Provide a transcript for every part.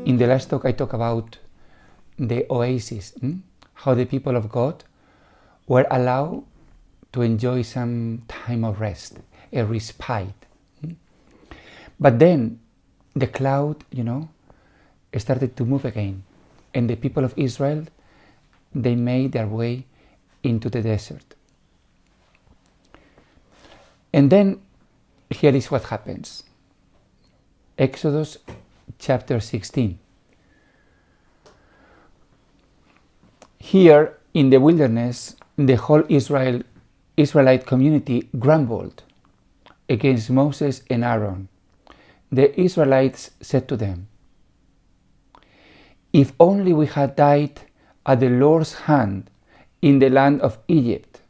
In the last talk I talked about the oasis, how the people of God were allowed to enjoy some time of rest, a respite. But then the cloud, started to move again, and the people of Israel, they made their way into the desert. And then here is what happens. Exodus chapter 16. Here in the wilderness, the whole Israelite community grumbled against Moses and Aaron. The Israelites said to them, "If only we had died at the Lord's hand in the land of Egypt,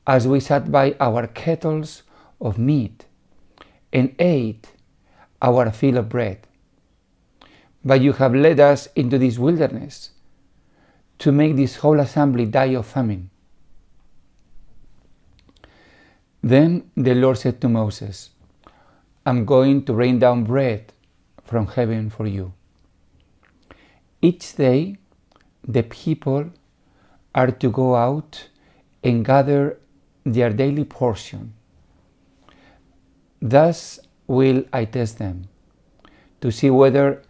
as we sat by our kettles of meat and ate our fill of bread. But you have led us into this wilderness to make this whole assembly die of famine." Then the Lord said to Moses, "I'm going to rain down bread from heaven for you. Each day the people are to go out and gather their daily portion. Thus will I test them, to see whether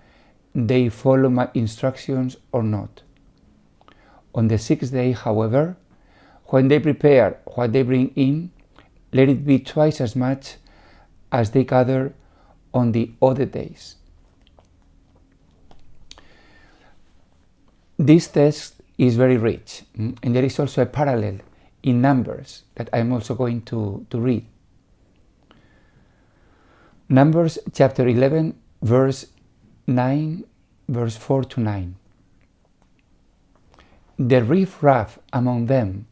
they follow my instructions or not. On the sixth day, however, when they prepare what they bring in, let it be twice as much as they gather on the other days." This text is very rich, and there is also a parallel in Numbers that I'm also going to read. Numbers chapter 11, verse 4 to 9. The riffraff among them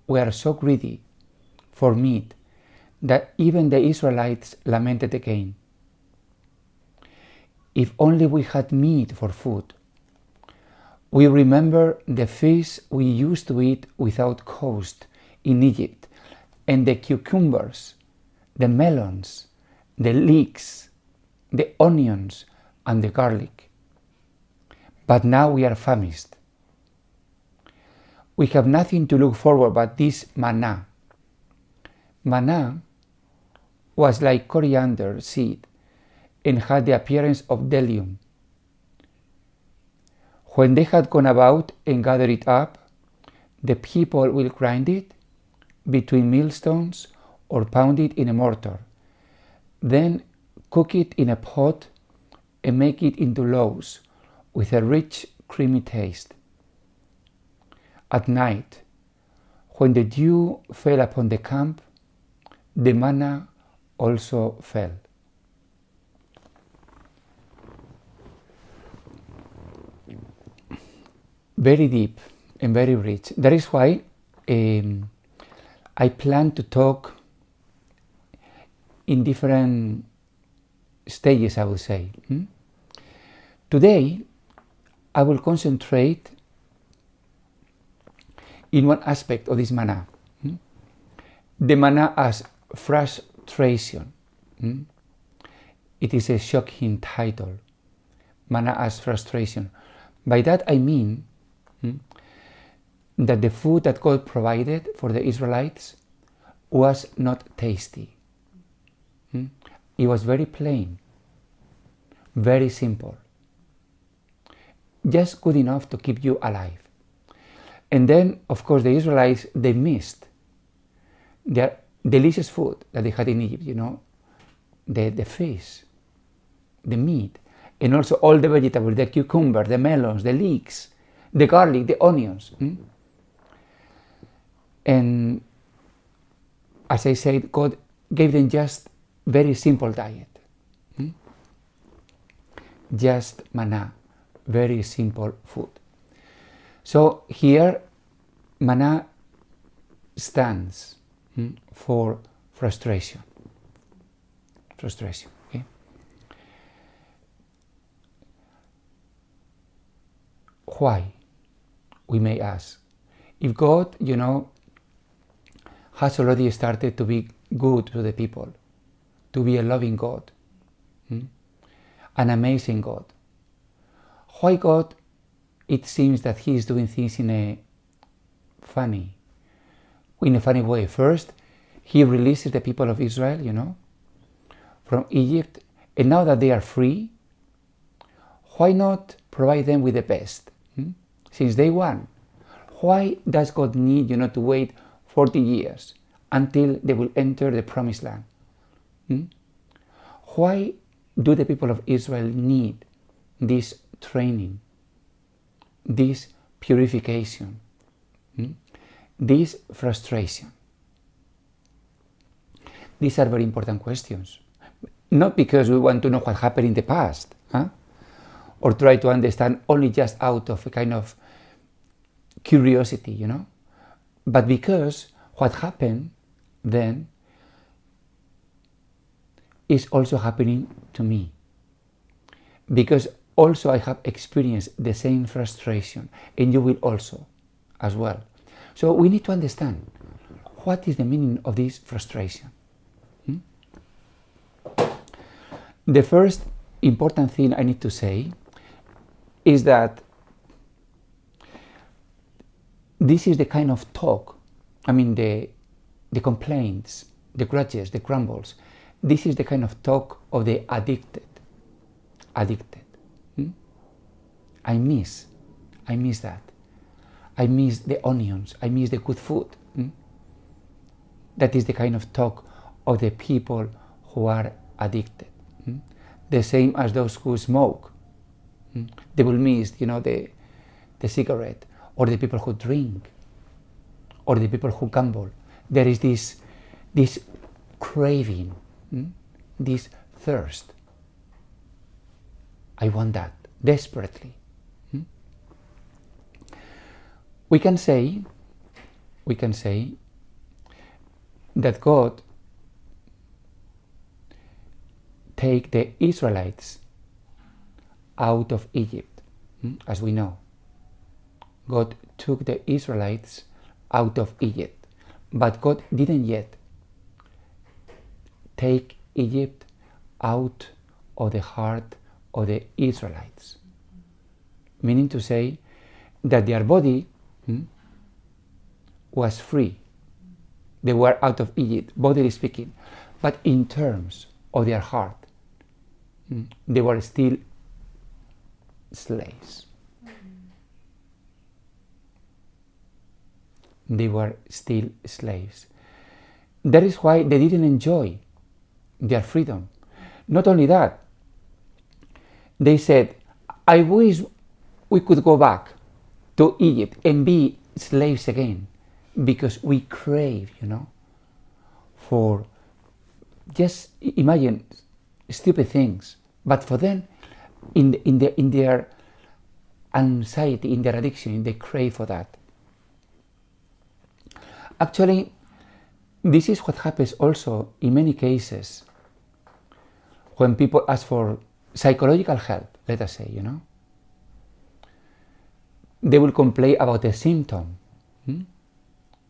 were so greedy for meat that even the Israelites lamented again. "If only we had meat for food. We remember the fish we used to eat without cost in Egypt, and the cucumbers, the melons, the leeks, the onions, and the garlic. But now we are famished. We have nothing to look forward but this manna." Manna was like coriander seed and had the appearance of bdellium. When they had gone about and gathered it up, the people will grind it between millstones or pound it in a mortar, then cook it in a pot and make it into loaves with a rich, creamy taste. At night, when the dew fell upon the camp, the manna also fell. Very deep and very rich. That is why I plan to talk in different stages, I would say. Today, I will concentrate in one aspect of this manna. The manna as frustration. It is a shocking title. Manna as frustration. By that I mean that the food that God provided for the Israelites was not tasty. It was very plain, very simple, just good enough to keep you alive. And then, of course, the Israelites, they missed their delicious food that they had in Egypt, the fish, the meat, and also all the vegetables, the cucumber, the melons, the leeks, the garlic, the onions. And as I said, God gave them just very simple diet. Just manna, very simple food. So here, manna stands for frustration. Frustration, okay? Why? We may ask. If God, has already started to be good to the people, to be a loving God, an amazing God, Why God, it seems that He is doing things in a funny way. First, He releases the people of Israel, from Egypt, and now that they are free, why not provide them with the best? Since day one. Why does God need, to wait 40 years until they will enter the promised land? Why do the people of Israel need this training, this purification, this frustration? These are very important questions. Not because we want to know what happened in the past, or try to understand only just out of a kind of curiosity, but because what happened then is also happening to me. Because also I have experienced the same frustration, and you will also as well. So we need to understand what is the meaning of this frustration. The first important thing I need to say is that this is the kind of talk, the complaints, the grudges, the grumbles, this is the kind of talk of the addicted. I miss that. I miss the onions, I miss the good food. That is the kind of talk of the people who are addicted. The same as those who smoke. They will miss, the cigarette, or the people who drink, or the people who gamble. There is this craving, this thirst. I want that desperately. We can say that God take the Israelites out of Egypt, as we know. God took the Israelites out of Egypt, but God didn't yet take Egypt out of the heart of the Israelites. Meaning to say that their body was free. They were out of Egypt, bodily speaking, but in terms of their heart, they were still slaves. They were still slaves. That is why they didn't enjoy their freedom. Not only that, they said, I wish we could go back to Egypt and be slaves again, because we crave, for, just imagine, stupid things. But for them, in their anxiety, in their addiction, they crave for that. Actually, this is what happens also in many cases when people ask for psychological help, let us say, They will complain about a symptom,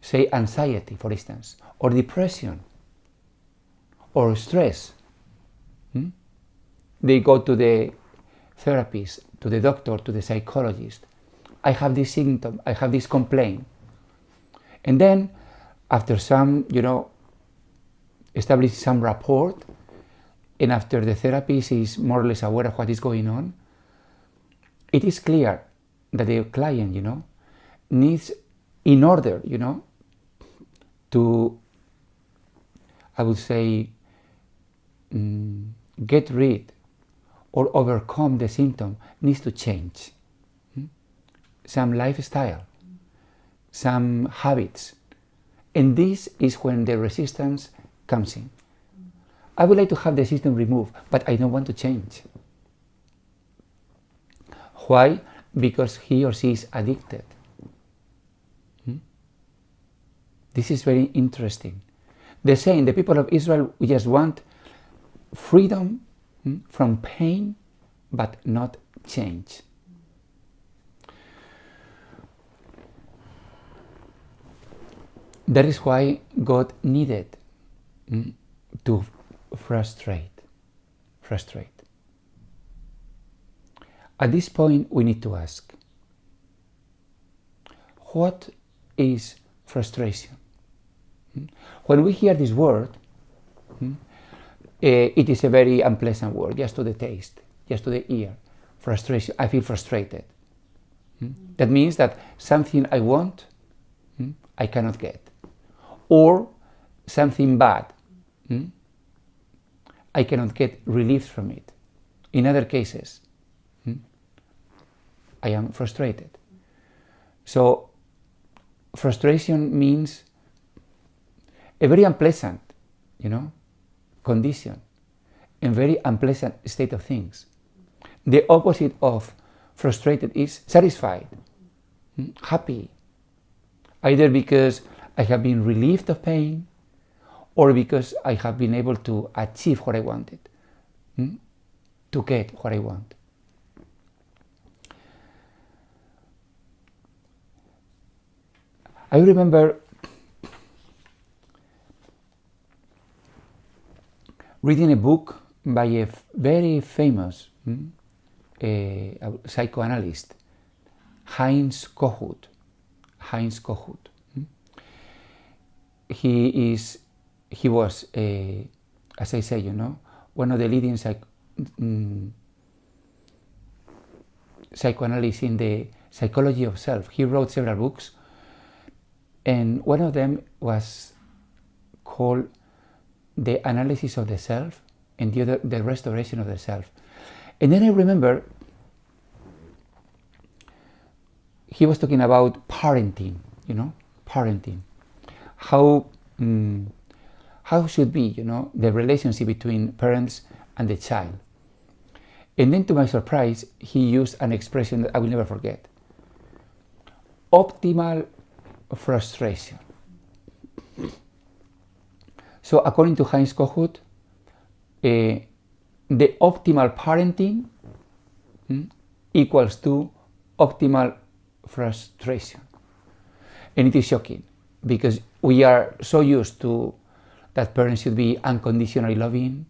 say anxiety, for instance, or depression, or stress. They go to the therapist, to the doctor, to the psychologist. I have this symptom, I have this complaint. And then, after some, establish some rapport, and after the therapist is more or less aware of what is going on, it is clear that the client, needs, in order, to, I would say, get rid or overcome the symptom, needs to change some lifestyle, some habits. And this is when the resistance comes in. I would like to have the system removed, but I don't want to change. Why? Because he or she is addicted. This is very interesting. The same, the people of Israel, we just want freedom from pain, but not change. That is why God needed to frustrate. At this point, we need to ask, what is frustration? When we hear this word, it is a very unpleasant word, just to the taste, just to the ear. Frustration, I feel frustrated. That means that something I want, I cannot get. Or something bad, I cannot get relief from it. In other cases, I am frustrated. So frustration means a very unpleasant, condition and very unpleasant state of things. The opposite of frustrated is satisfied, happy, either because I have been relieved of pain or because I have been able to achieve what I wanted, to get what I want. I remember reading a book by a very famous psychoanalyst, Heinz Kohut. He was, as I say, one of the leading psychoanalysts in the psychology of self. He wrote several books, and one of them was called The Analysis of the Self, and the other, The Restoration of the Self. And then I remember he was talking about parenting, parenting. How should be, the relationship between parents and the child. And then to my surprise, he used an expression that I will never forget. Optimal frustration. So according to Heinz Kohut, the optimal parenting equals to optimal frustration. And it is shocking because we are so used to that parents should be unconditionally loving,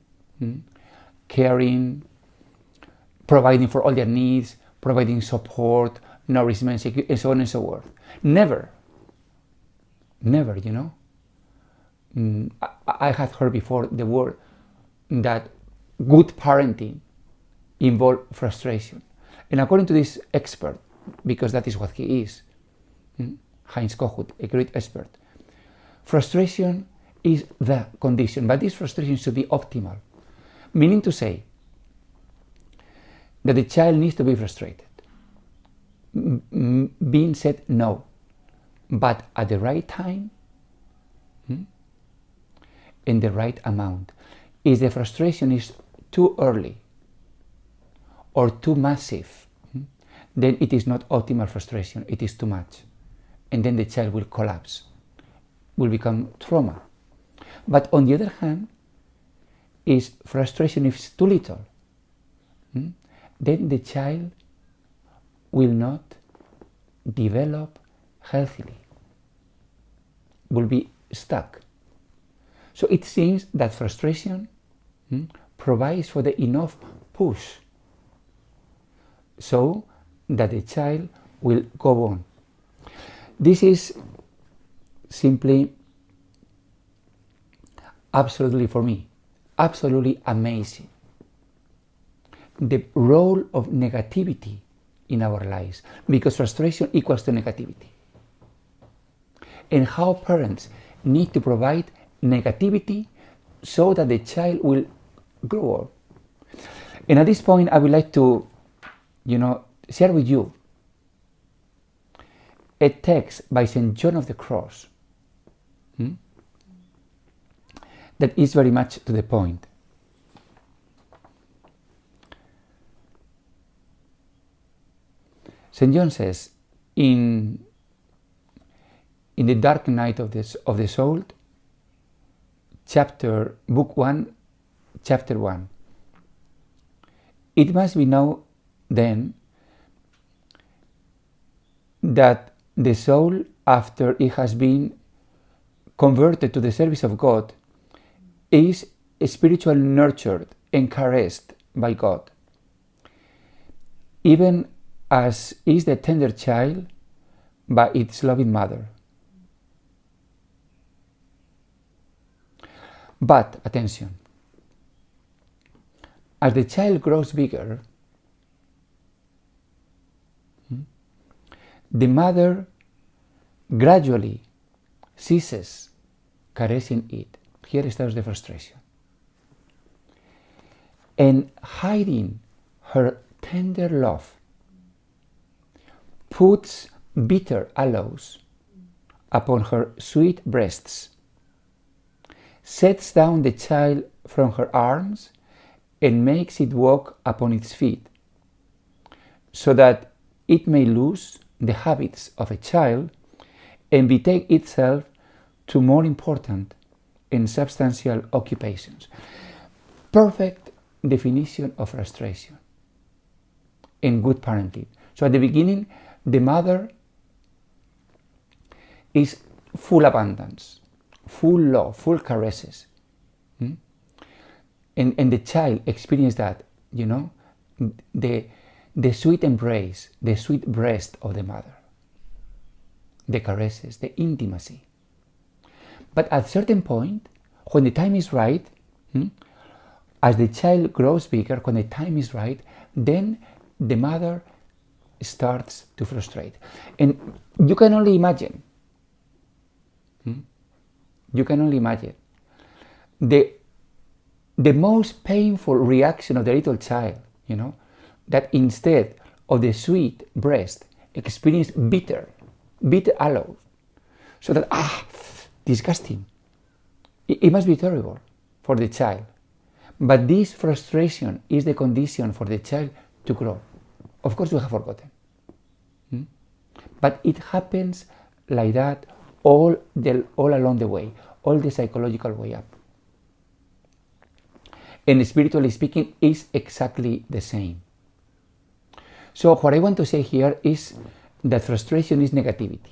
caring, providing for all their needs, providing support, nourishment, security, and so on and so forth. Never, I had heard before the word that good parenting involves frustration. And according to this expert, because that is what he is, Heinz Kohut, a great expert, frustration is the condition, but this frustration should be optimal. Meaning to say that the child needs to be frustrated, being said no, but at the right time, in the right amount. If the frustration is too early or too massive, then it is not optimal frustration, it is too much. And then the child will collapse, will become trauma. But on the other hand, if frustration is too little, then the child will not develop healthily, will be stuck. So it seems that frustration provides for the enough push so that the child will go on. This is simply absolutely, for me, absolutely amazing. The role of negativity in our lives, because frustration equals to negativity. And how parents need to provide negativity so that the child will grow up. And at this point, I would like to, share with you a text by St. John of the Cross that is very much to the point. St. John says, in the dark night of the soul, book 1, chapter 1. It must be known then that the soul, after it has been converted to the service of God, is spiritually nurtured and caressed by God. even as is the tender child by its loving mother. But, attention, as the child grows bigger, the mother gradually ceases caressing it. Here starts the frustration. And hiding her tender love, puts bitter aloes upon her sweet breasts, sets down the child from her arms, and makes it walk upon its feet, so that it may lose the habits of a child and betake itself to more important and substantial occupations. Perfect definition of frustration in good parenting. So at the beginning, the mother is full abundance, full love, full caresses. And the child experiences that, the sweet embrace, the sweet breast of the mother, the caresses, the intimacy. But at a certain point, when the time is right, as the child grows bigger, when the time is right, then the mother starts to frustrate. And you can only imagine, the most painful reaction of the little child, that instead of the sweet breast, experience bitter aloe. So that, disgusting. It must be terrible for the child. But this frustration is the condition for the child to grow. Of course, we have forgotten. But it happens like that all along the way, all the psychological way up. And spiritually speaking, is exactly the same. So what I want to say here is that frustration is negativity,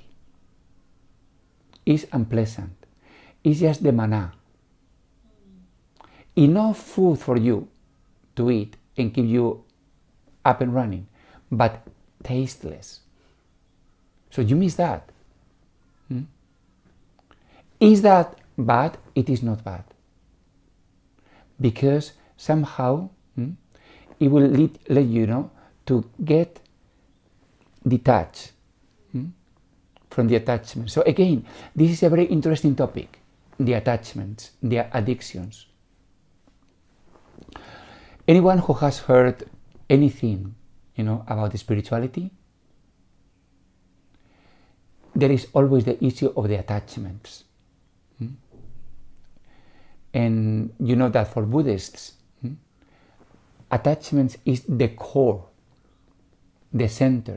is unpleasant, is just the manna. Enough food for you to eat and keep you up and running, but tasteless. So you miss that. Is that bad? It is not bad. Because somehow it will let you to get detached from the attachment. So again, this is a very interesting topic, the attachments, the addictions. Anyone who has heard anything, about spirituality, there is always the issue of the attachments. And you know that for Buddhists, attachments is the core, the center,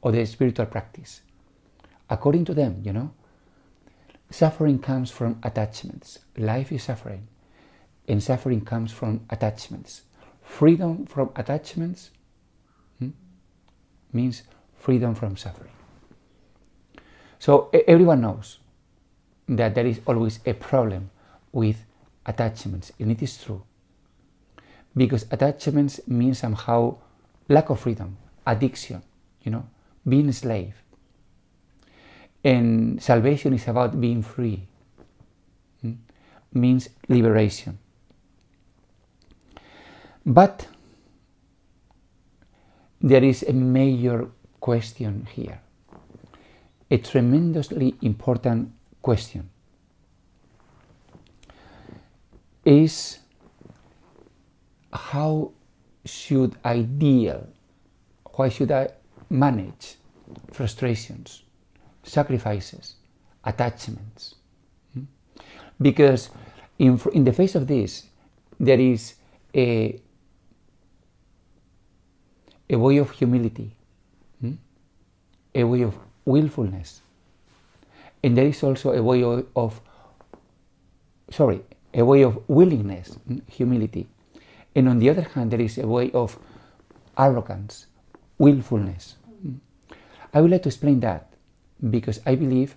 of the spiritual practice. According to them, suffering comes from attachments. Life is suffering, and suffering comes from attachments. Freedom from attachments means freedom from suffering. So everyone knows that there is always a problem with attachments, and it is true. Because attachments mean somehow lack of freedom, addiction, being a slave. And salvation is about being free, means liberation. But there is a major question here, a tremendously important question. Is how should I deal, why should I manage frustrations, sacrifices, attachments? Because in the face of this, there is a way of humility, a way of willfulness, and there is also a way of willingness, humility. And on the other hand, there is a way of arrogance, willfulness. I would like to explain that because I believe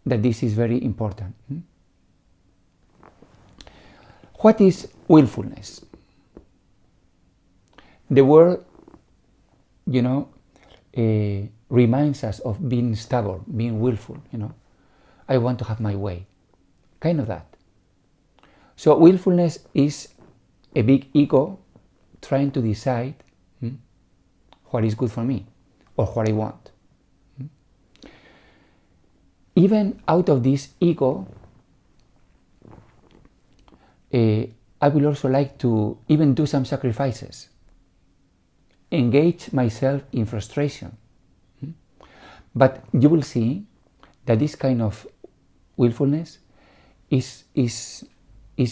that this is very important. What is willfulness? The word reminds us of being stubborn, being willful, I want to have my way, kind of that. So willfulness is a big ego trying to decide what is good for me or what I want. Even out of this ego, I will also like to even do some sacrifices, engage myself in frustration. But you will see that this kind of willfulness is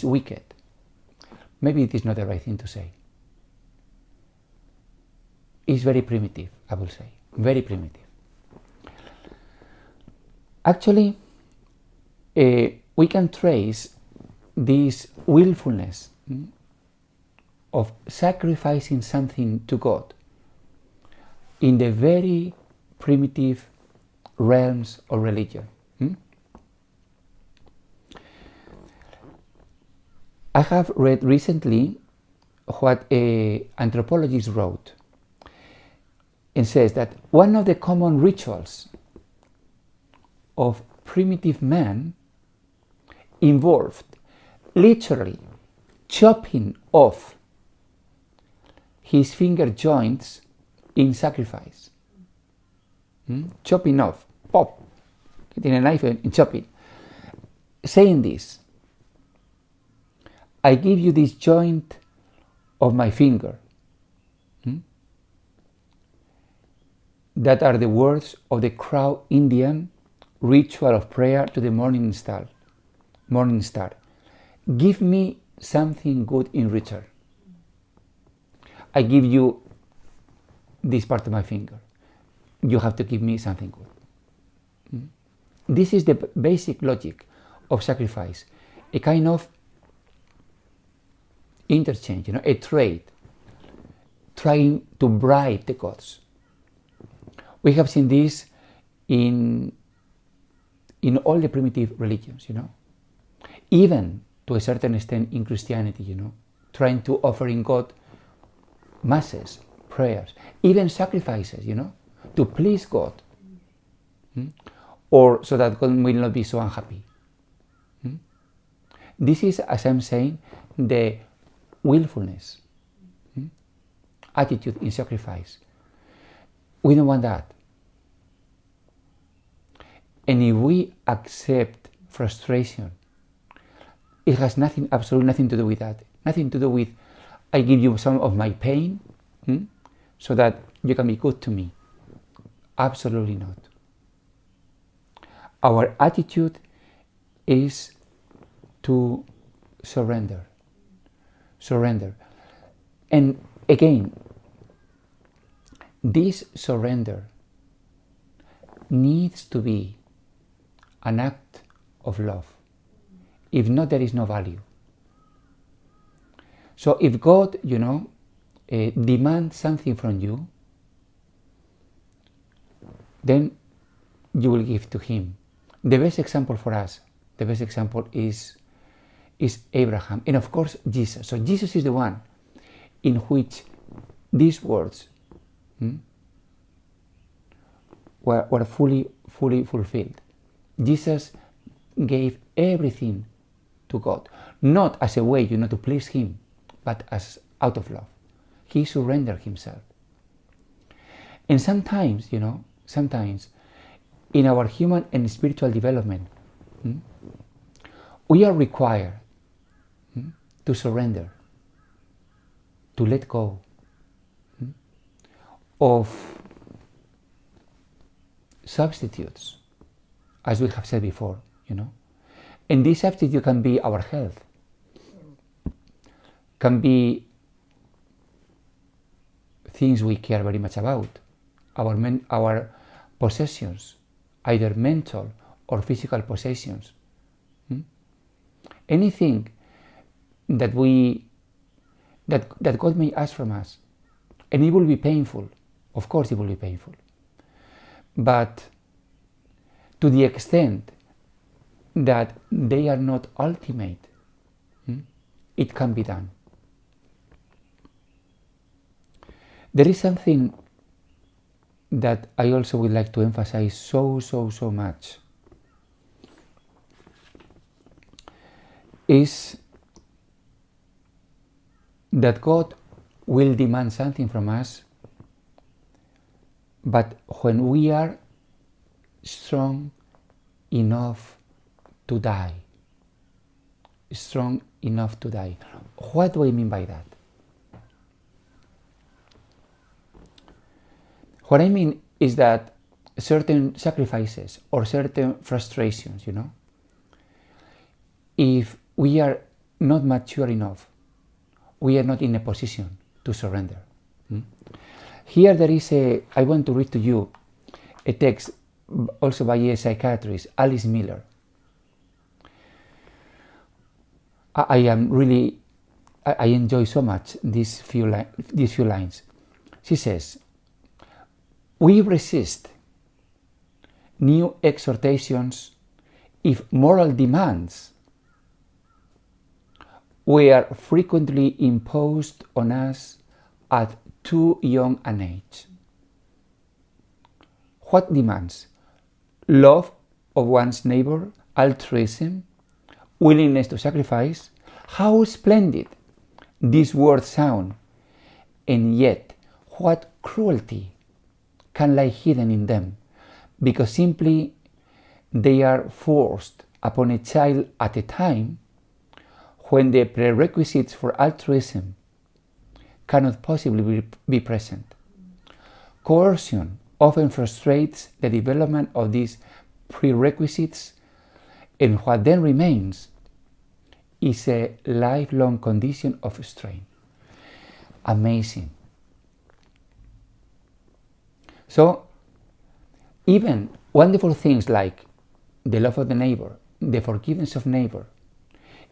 wicked. Maybe it is not the right thing to say. It's very primitive, I will say, very primitive. Actually, we can trace this willfulness of sacrificing something to God in the very primitive realms of religion. I have read recently what an anthropologist wrote, and says that one of the common rituals of primitive man involved literally chopping off his finger joints in sacrifice. Chopping off, pop, getting a knife and chopping. Saying this, I give you this joint of my finger. That are the words of the Crow Indian ritual of prayer to the morning star. Give me something good in return. I give you this part of my finger. You have to give me something good. This is the basic logic of sacrifice, a kind of interchange, a trade, trying to bribe the gods. We have seen this in all the primitive religions, even to a certain extent in Christianity, trying to offer in God masses, prayers, even sacrifices, to please God, or so that God will not be so unhappy. This is, as I'm saying, the willfulness, attitude in sacrifice. We don't want that. And if we accept frustration, it has absolutely nothing to do with that. Nothing to do with, I give you some of my pain so that you can be good to me. Absolutely not. Our attitude is to surrender. Surrender. And again, this surrender needs to be an act of love. If not, there is no value. So if God, demands something from you, then you will give to Him. The best example for us, the best example is Abraham, and of course Jesus. So Jesus is the one in which these words were fully fulfilled. Jesus gave everything to God, not as a way, to please Him, but as out of love. He surrendered Himself. And sometimes, sometimes in our human and spiritual development, we are required to surrender, to let go of substitutes, as we have said before, And this substitute can be our health, can be things we care very much about, our possessions, either mental or physical possessions. Anything that God may ask from us, and it will be painful. Of course, it will be painful. But to the extent that they are not ultimate, it can be done. There is something that I also would like to emphasize so much is that God will demand something from us, but when we are strong enough to die. Strong enough to die. What do I mean by that? What I mean is that certain sacrifices or certain frustrations, if we are not mature enough, we are not in a position to surrender. Here there is I want to read to you a text also by a psychiatrist, Alice Miller. I enjoy so much these few lines. She says, "We resist new exhortations if moral demands were frequently imposed on us at too young an age." What demands? Love of one's neighbor, altruism, willingness to sacrifice. How splendid these words sound, and yet what cruelty can lie hidden in them, because simply they are forced upon a child at a time when the prerequisites for altruism cannot possibly be present. Coercion often frustrates the development of these prerequisites, and what then remains is a lifelong condition of strain. Amazing. So, even wonderful things like the love of the neighbor, the forgiveness of neighbor,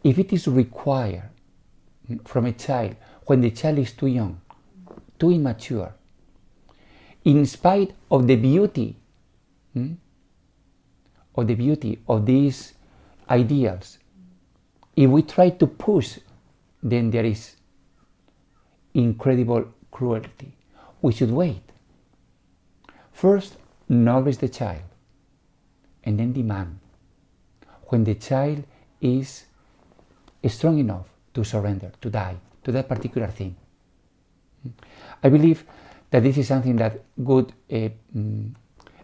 if it is required from a child when the child is too young, too immature, in spite of the beauty of these ideals, if we try to push, then there is incredible cruelty. We should wait. First, nourish the child, and then demand. When the child is strong enough to surrender, to die, to that particular thing. I believe that this is something that good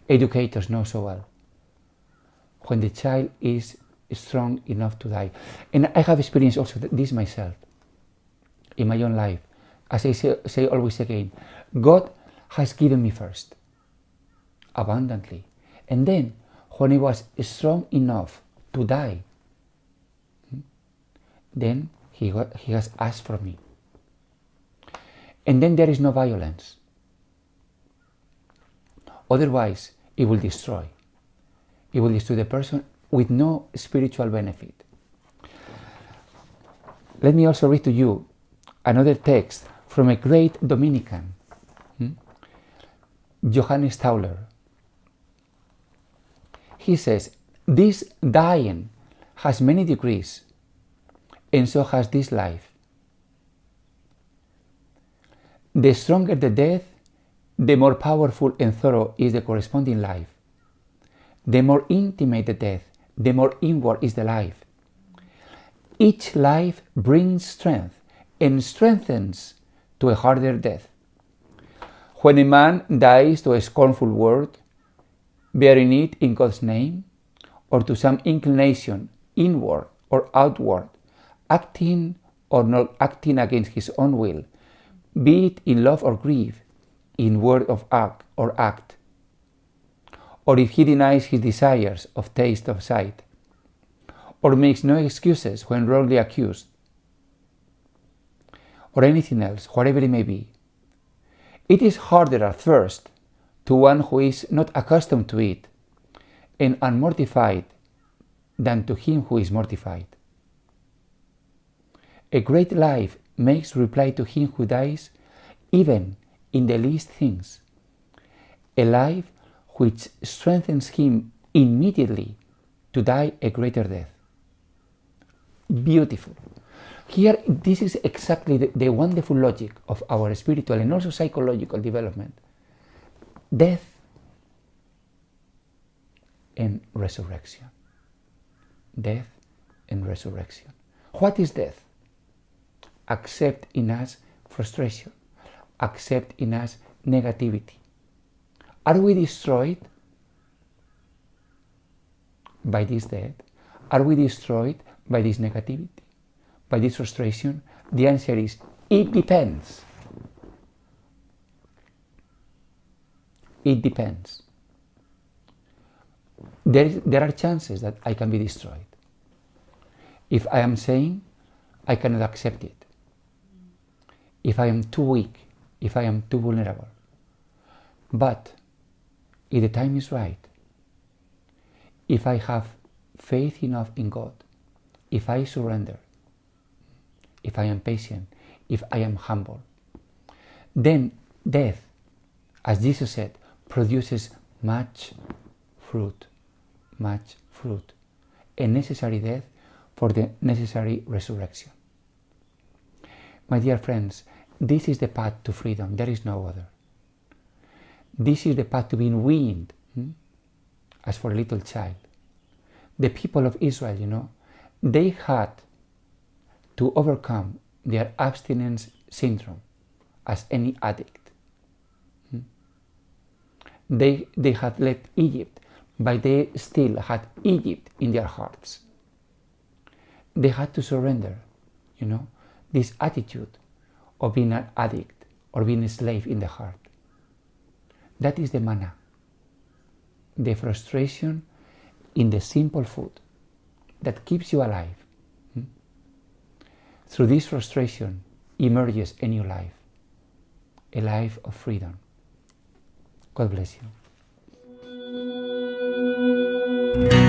educators know so well. When the child is strong enough to die. And I have experienced also this myself in my own life. As I say always again, God has given me first, abundantly. And then, when I was strong enough to die, then He has asked for me. And then there is no violence. Otherwise, it will destroy. It will destroy the person with no spiritual benefit. Let me also read to you another text from a great Dominican, Johannes Tauler. He says, "This dying has many degrees, and so has this life. The stronger the death, the more powerful and thorough is the corresponding life. The more intimate the death, the more inward is the life. Each life brings strength and strengthens to a harder death. When a man dies to a scornful word, bearing it in God's name, or to some inclination inward or outward, acting or not acting against his own will, be it in love or grief, in word of act, or if he denies his desires of taste of sight, or makes no excuses when wrongly accused, or anything else, whatever it may be, it is harder at first to one who is not accustomed to it and unmortified than to him who is mortified. A great life makes reply to him who dies even in the least things, a life which strengthens him immediately to die a greater death." Beautiful. Here, this is exactly the wonderful logic of our spiritual and also psychological development. death and resurrection. Death and resurrection. What is death? Accept in us frustration. Accept in us negativity. Are we destroyed by this death? Are we destroyed by this negativity? By this frustration? The answer is, it depends. It depends. There are chances that I can be destroyed. If I am saying, I cannot accept it. If I am too weak, if I am too vulnerable. But if the time is right, if I have faith enough in God, if I surrender, if I am patient, if I am humble, then death, as Jesus said, produces much fruit, a necessary death for the necessary resurrection. My dear friends, this is the path to freedom. There is no other. This is the path to being weaned, as for a little child. The people of Israel, they had to overcome their abstinence syndrome as any addict. They had left Egypt, but they still had Egypt in their hearts. They had to surrender, this attitude of being an addict or being a slave in the heart. That is the manna, the frustration in the simple food that keeps you alive. Through this frustration emerges a new life, a life of freedom. God bless you.